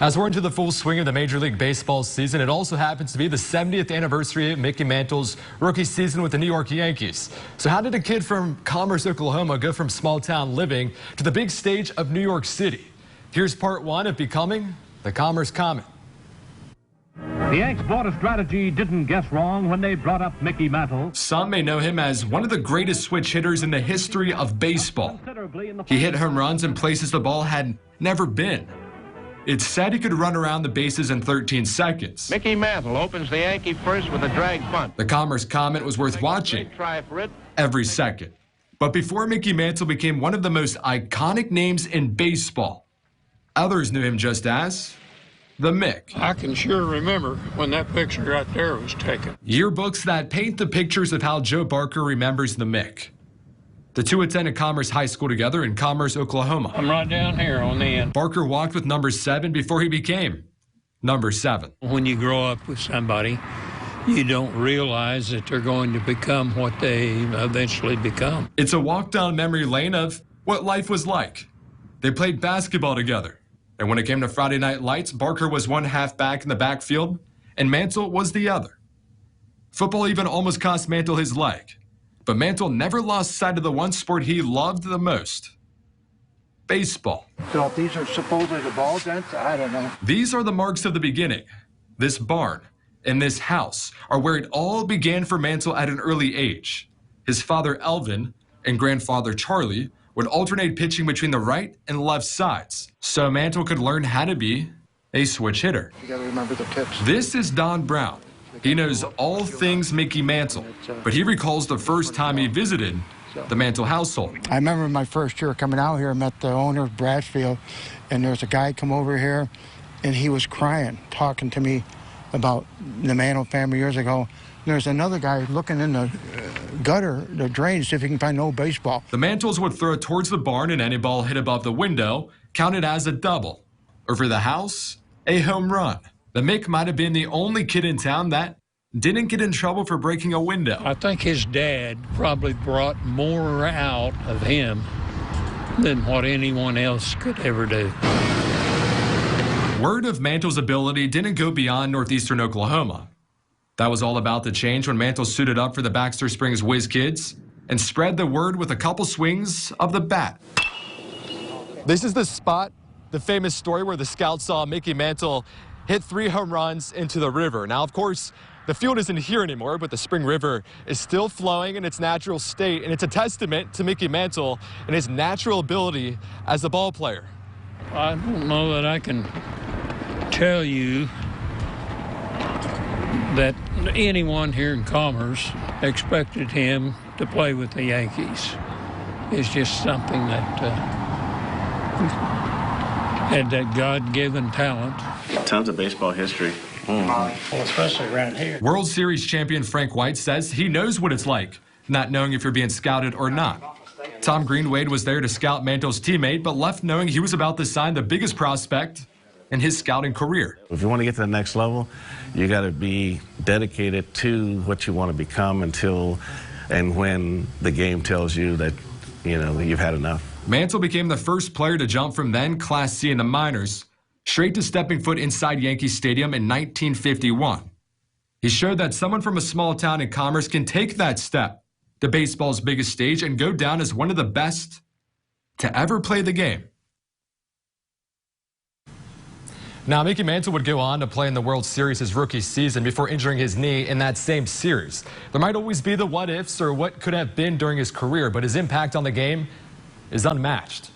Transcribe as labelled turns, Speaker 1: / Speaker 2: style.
Speaker 1: As we're into the full swing of the Major League Baseball season, it also happens to be the 70th anniversary of Mickey Mantle's rookie season with the New York Yankees. So how did a kid from Commerce, Oklahoma go from small town living to the big stage of New York City? Here's part one of becoming the Commerce Comet.
Speaker 2: The Yanks bought a strategy didn't guess wrong when they brought up Mickey Mantle.
Speaker 1: Some may know him as one of the greatest switch hitters in the history of baseball. He hit home runs in places the ball had never been. It's said he could run around the bases in 13 seconds.
Speaker 3: Mickey Mantle opens the Yankee first with a drag bunt.
Speaker 1: The Commerce Comet was worth watching every second. But before Mickey Mantle became one of the most iconic names in baseball, others knew him just as the Mick.
Speaker 4: I can sure remember when that picture right there was taken.
Speaker 1: Yearbooks that paint the pictures of how Joe Barker remembers the Mick. The two attended Commerce High School together in Commerce, Oklahoma.
Speaker 4: I'm right down here on the end.
Speaker 1: Barker walked with number 7 before he became number 7.
Speaker 4: When you grow up with somebody, you don't realize that they're going to become what they eventually become.
Speaker 1: It's a walk down memory lane of what life was like. They played basketball together. And when it came to Friday Night Lights, Barker was one halfback in the backfield, and Mantle was the other. Football even almost cost Mantle his leg. But Mantle never lost sight of the one sport he loved the most: baseball.
Speaker 5: So if these are supposedly the ball dents, I don't know.
Speaker 1: These are the marks of the beginning. This barn and this house are where it all began for Mantle at an early age. His father, Elvin, and grandfather, Charlie, would alternate pitching between the right and left sides, so Mantle could learn how to be a switch hitter.
Speaker 5: You got to remember the tips.
Speaker 1: This is Don Brown. He knows all things Mickey Mantle, but he recalls the first time he visited the Mantle household.
Speaker 5: I remember my first year coming out here, I met the owner of Bradfield, and there was a guy come over here, and he was crying, talking to me about the Mantle family years ago. There's another guy looking in the gutter, the drain, to see if he can find no baseball.
Speaker 1: The Mantles would throw it towards the barn, and any ball hit above the window counted as a double, or for the house, a home run. The Mick might have been the only kid in town that didn't get in trouble for breaking a window.
Speaker 4: I think his dad probably brought more out of him than what anyone else could ever do.
Speaker 1: Word of Mantle's ability didn't go beyond northeastern Oklahoma. That was all about to change when Mantle suited up for the Baxter Springs Whiz Kids and spread the word with a couple swings of the bat. This is the spot, the famous story where the scouts saw Mickey Mantle hit 3 home runs into the river. Now, of course, the field isn't here anymore, but the Spring River is still flowing in its natural state, and it's a testament to Mickey Mantle and his natural ability as a ball player.
Speaker 4: I don't know that I can tell you that anyone here in Commerce expected him to play with the Yankees. It's just something that had that God-given talent.
Speaker 3: Tons of baseball history.
Speaker 4: Well, especially around here.
Speaker 1: World Series champion Frank White says he knows what it's like, not knowing if you're being scouted or not. Tom Greenwade was there to scout Mantle's teammate, but left knowing he was about to sign the biggest prospect in his scouting career.
Speaker 6: If you want to get to the next level, you got to be dedicated to what you want to become until and when the game tells you that, you've had enough.
Speaker 1: Mantle became the first player to jump from then Class C in the minors straight to stepping foot inside Yankee Stadium in 1951. He showed that someone from a small town in Commerce can take that step to baseball's biggest stage and go down as one of the best to ever play the game. Now, Mickey Mantle would go on to play in the World Series his rookie season before injuring his knee in that same series. There might always be the what-ifs or what could have been during his career, but his impact on the game is unmatched.